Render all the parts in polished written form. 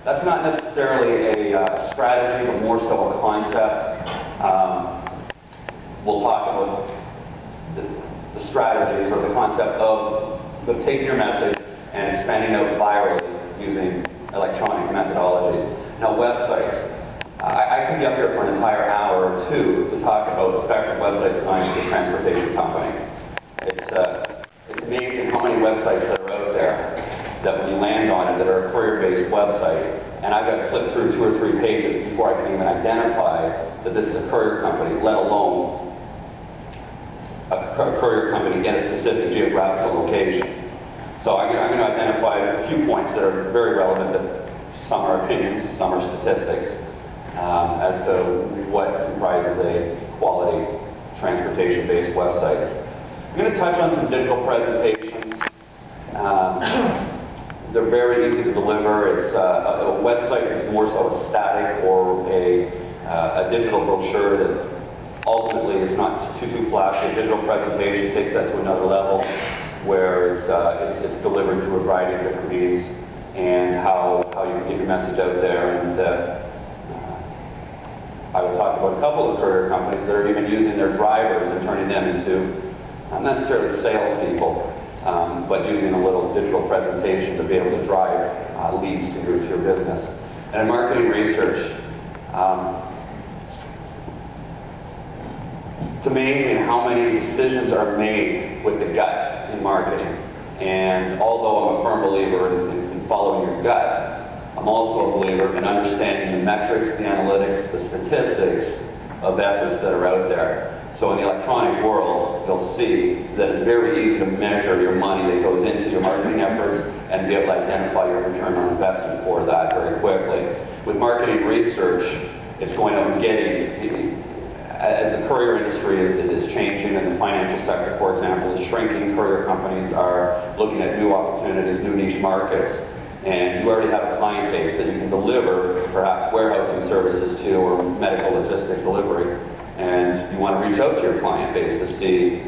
That's not necessarily a strategy, but more so a concept. We'll talk about the strategies or the concept of taking your message and expanding out virally using electronic methodologies. Now, websites. I could be up here for an entire hour or two to talk about effective website design for a transportation company. It's amazing how many websites that are out there that when you land on it that are a courier-based website, and I've got to flip through 2 or 3 pages before I can even identify that this is a courier company, let alone a courier company in a specific geographical location. So I'm going to identify a few points that are very relevant, that some are opinions, some are statistics, as to what comprises a quality transportation-based website. I'm going to touch on some digital presentations. They're very easy to deliver. It's a website is more so a static or a digital brochure that ultimately is not too flashy. A digital presentation takes that to another level, where it's delivered through a variety of different means, and how you can get your message out there. And I will talk about a couple of courier companies that are even using their drivers and turning them into not necessarily salespeople, but using a little digital presentation to be able to drive leads to your business. And in marketing research, it's amazing how many decisions are made with the gut in marketing. And although I'm a firm believer in following your gut, I'm also a believer in understanding the metrics, the analytics, the statistics of efforts that are out there. So in the electronic world, you'll see that it's very easy to measure your money that goes into your marketing efforts and be able to identify your return on investment for that very quickly. With marketing research, it's going out and getting, as the courier industry is changing, and the financial sector, for example, is shrinking, courier companies are looking at new opportunities, new niche markets, and you already have a client base that you can deliver perhaps warehousing services to, or medical logistics delivery, and you want to reach out to your client base to see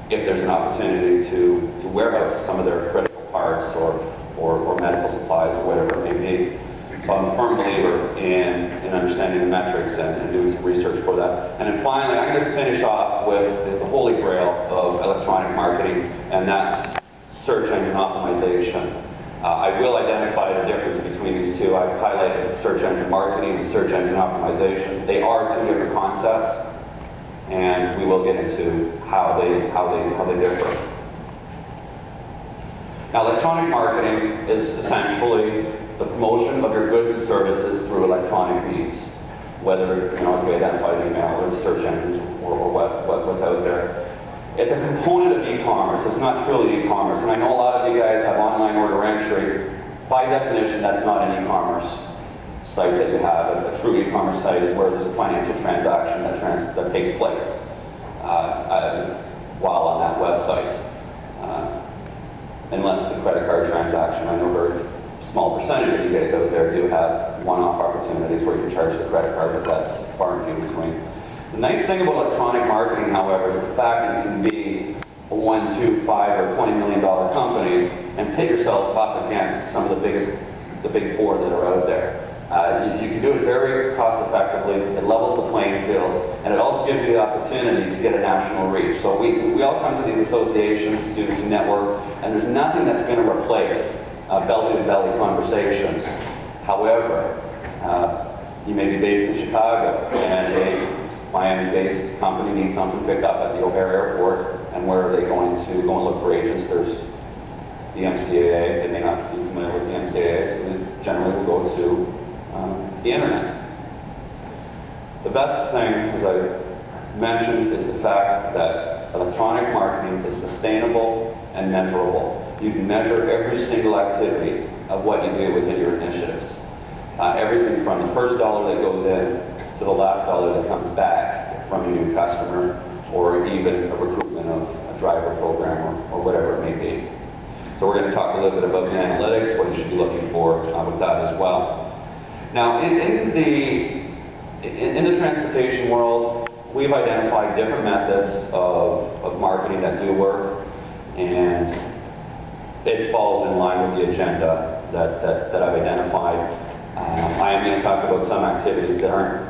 if there's an opportunity to warehouse some of their critical parts or medical supplies or whatever it may be. So I'm a firm believer in understanding the metrics and doing some research for that. And then finally, I'm going to finish off with the holy grail of electronic marketing, and that's search engine optimization. I will identify the difference between these two. I've highlighted search engine marketing and search engine optimization. They are two different concepts, and we will get into how they differ. Now, electronic marketing is essentially the promotion of your goods and services through electronic means, whether, as we identified, email or the search engines or what's out there. It's a component of e-commerce. It's not truly e-commerce. And I know a lot of you guys have online order entry. By definition, that's not an e-commerce site that you have. A true e-commerce site is where there's a financial transaction that takes place while on that website. Unless it's a credit card transaction. I know a very small percentage of you guys out there do have one-off opportunities where you can charge the credit card, but that's far and few between. The nice thing about electronic marketing, however, is the fact that you can be a $1, $2, $5, or $20 million company and pit yourself up against some of the big four that are out there. You can do it very cost effectively, it levels the playing field, and it also gives you the opportunity to get a national reach. So we all come to these associations to network, and there's nothing that's going to replace belly-to-belly conversations. However, you may be based in Chicago, and a Miami-based company needs something picked up at the O'Hare Airport, and where are they going to go and look for agents? There's the MCAA. They may not be familiar with the MCAA, so they generally will go to the internet. The best thing, as I mentioned, is the fact that electronic marketing is sustainable and measurable. You can measure every single activity of what you do within your initiatives. Everything from the first dollar that goes in to the last dollar that comes back from a new customer, or even a recruitment of a driver program or whatever it may be. So we're going to talk a little bit about the analytics, what you should be looking for with that as well. Now, in the transportation world, we've identified different methods of marketing that do work, and it falls in line with the agenda that I've identified. I am going to talk about some activities that aren't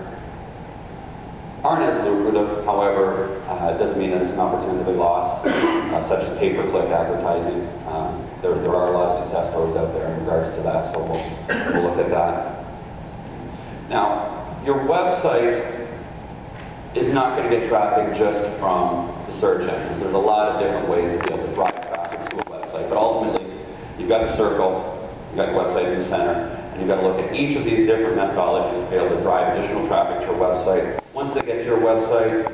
as lucrative. However, it doesn't mean that it's an opportunity to be lost, such as pay-per-click advertising. There are a lot of success stories out there in regards to that, so we'll look at that. Now, your website is not going to get traffic just from the search engines. There's a lot of different ways to be able to drive traffic to a website, but ultimately, you've got the circle, you've got your website in the center, and you've got to look at each of these different methodologies to be able to drive additional traffic to your website. Once they get to your website,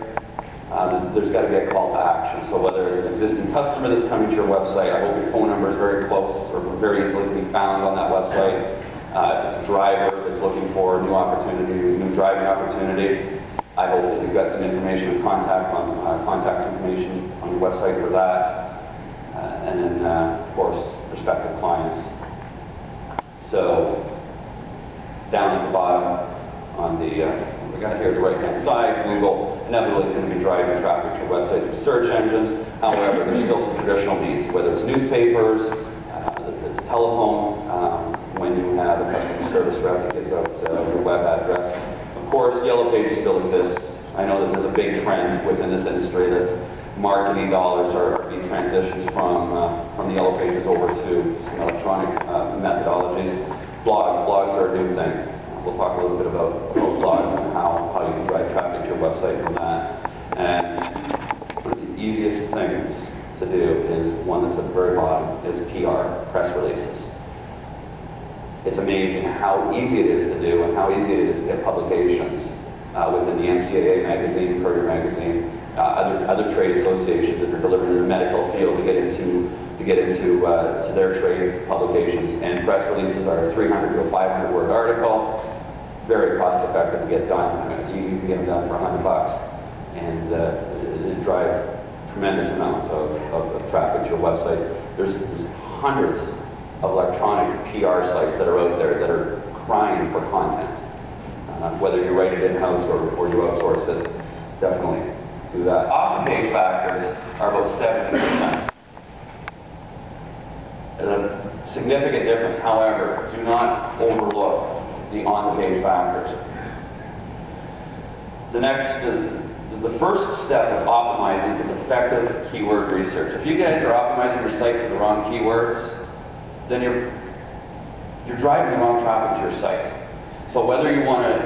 there's got to be a call to action. So whether it's an existing customer that's coming to your website, I hope your phone number is very close or very easily to be found on that website. If it's a driver that's looking for a new opportunity, new driving opportunity, I hope that you've got some information and contact information on your website for that. And then, of course, prospective clients. So down at the bottom on the, we got here the right-hand side, Google inevitably is going to be driving traffic to your website through search engines. However, there's still some traditional needs, whether it's newspapers, the telephone, when you have a customer service rep that gives out your web address. Of course, Yellow Pages still exists. I know that there's a big trend within this industry that marketing dollars are being transitioned from the Yellow Pages over to some electronic methodologies. Blogs are a new thing. We'll talk a little bit about blogs and how you can drive traffic to your website from that. And one of the easiest things to do is one that's at the very bottom, is PR, press releases. It's amazing how easy it is to do and how easy it is to get publications within the MCAA magazine, Courier magazine, other trade associations that are delivering in the medical field to get into to their trade publications. And press releases are a 300 to a 500 word article, very cost effective to get done. You can get them done for $100 and drive tremendous amounts of traffic to your website. There's hundreds of electronic PR sites that are out there that are crying for content. Whether you write it in-house or you outsource it, definitely do that. Off-the-page factors are about 70%. A significant difference, however, do not overlook the on-the-page factors. The first step of optimizing is effective keyword research. If you guys are optimizing your site for the wrong keywords, then you're driving the wrong traffic to your site. So whether you want to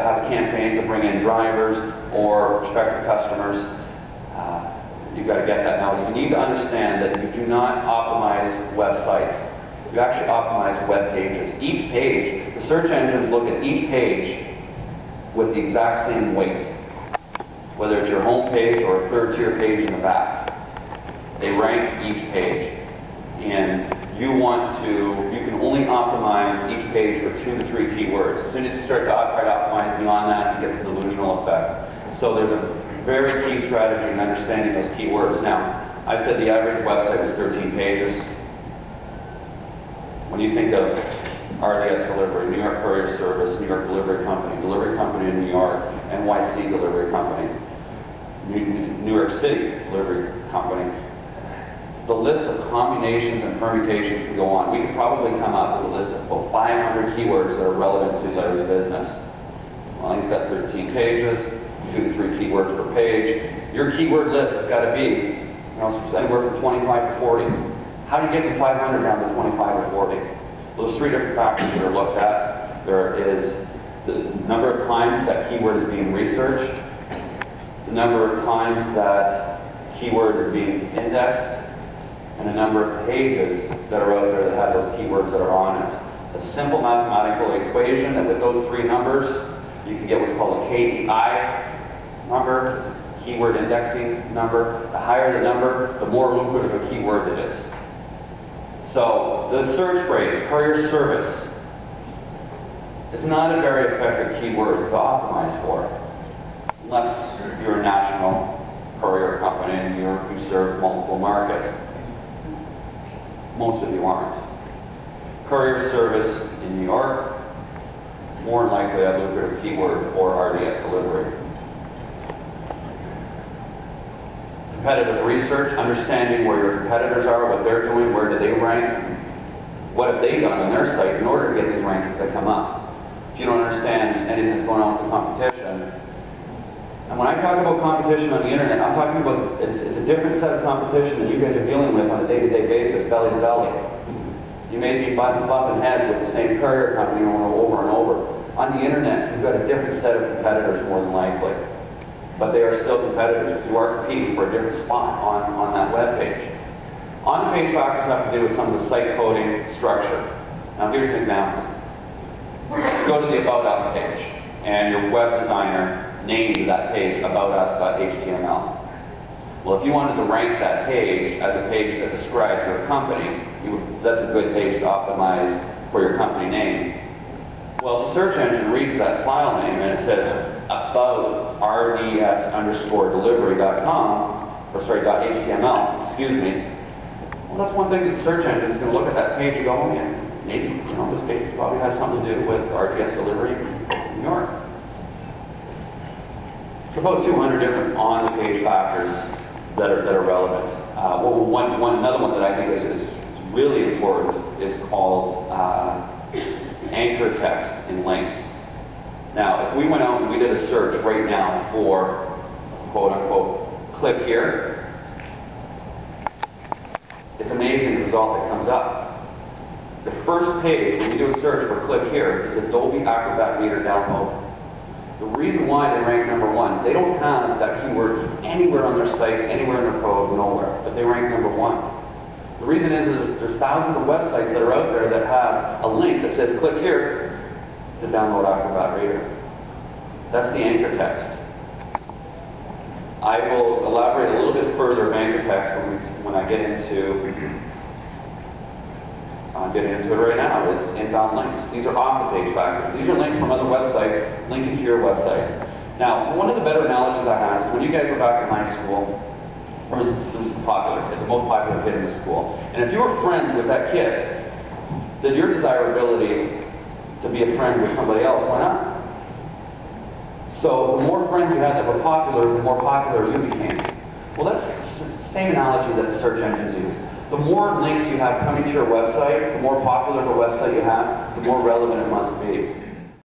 have a campaign to bring in drivers or prospective customers, you've got to get that. Now, you need to understand that you do not optimize websites. You actually optimize web pages. Each page, the search engines look at each page with the exact same weight, whether it's your home page or a third-tier page in the back. They rank each page. And you can only optimize each page for 2 to 3 keywords. As soon as you start to try to optimize beyond that, you get the delusional effect. So there's a very key strategy in understanding those keywords. Now, I said the average website is 13 pages. When you think of RDS Delivery, New York Courier Service, New York Delivery Company in New York, NYC Delivery Company, New York City Delivery Company, the list of combinations and permutations can go on. We could probably come up with a list of about 500 keywords that are relevant to Larry's business. Well, he's got 13 pages, 2 to 3 keywords per page. Your keyword list has got to be anywhere from 25 to 40. How do you get from 500 down to 25 or 40? Those 3 different factors that are looked at. There is the number of times that keyword is being researched, the number of times that keyword is being indexed, and the number of pages that are out there that have those keywords that are on it. It's a simple mathematical equation that with those 3 numbers, you can get what's called a KEI number. It's a keyword indexing number. The higher the number, the more lucrative a keyword it is. So the search phrase, courier service, is not a very effective keyword to optimize for, unless you're a national courier company and you serve multiple markets. Most of you aren't. Courier service in New York, more than likely a lucrative keyword for RDS delivery. Competitive research, understanding where your competitors are, what they're doing, where do they rank. what have they done on their site in order to get these rankings that come up. If you don't understand anything that's going on with the competition, and when I talk about competition on the internet, I'm talking about it's a different set of competition that you guys are dealing with on a day-to-day basis, belly to belly. You may be bumping heads with the same courier company over and over. On the internet, you've got a different set of competitors more than likely. But they are still competitors because you are competing for a different spot on that web page. On-page factors have to do with some of the site coding structure. Now here's an example. Go to the About Us page, and your web designer named that page aboutus.html. Well, if you wanted to rank that page as a page that describes your company, that's a good page to optimize for your company name. Well, the search engine reads that file name and it says about rds_delivery.com, or sorry, .html, excuse me. Well, that's one thing that the search engine is going to look at that page and go, oh yeah, maybe, this page probably has something to do with RDS delivery in New York. About 200 different on-the-page factors that are relevant. Another one that I think is really important is called anchor text in links. Now, if we went out and we did a search right now for quote-unquote click here, it's amazing the result that comes up. The first page when you do a search for click here is Adobe Acrobat Reader download. The reason why they rank #1, they don't have that keyword anywhere on their site, anywhere in their code, nowhere, but they rank #1. The reason is there's thousands of websites that are out there that have a link that says click here to download Acrobat Reader. That's the anchor text. I will elaborate a little bit further of anchor text when I get into I'm getting into it right now. It's inbound links. These are off-the-page factors. These are links from other websites linking to your website. Now, one of the better analogies I have is when you guys were back in high school, there was the most popular kid in the school. And if you were friends with that kid, then your desirability to be a friend with somebody else went up. So the more friends you had that were popular, the more popular you became. Well, that's the same analogy that the search engines use. The more links you have coming to your website, the more popular of a website you have, the more relevant it must be.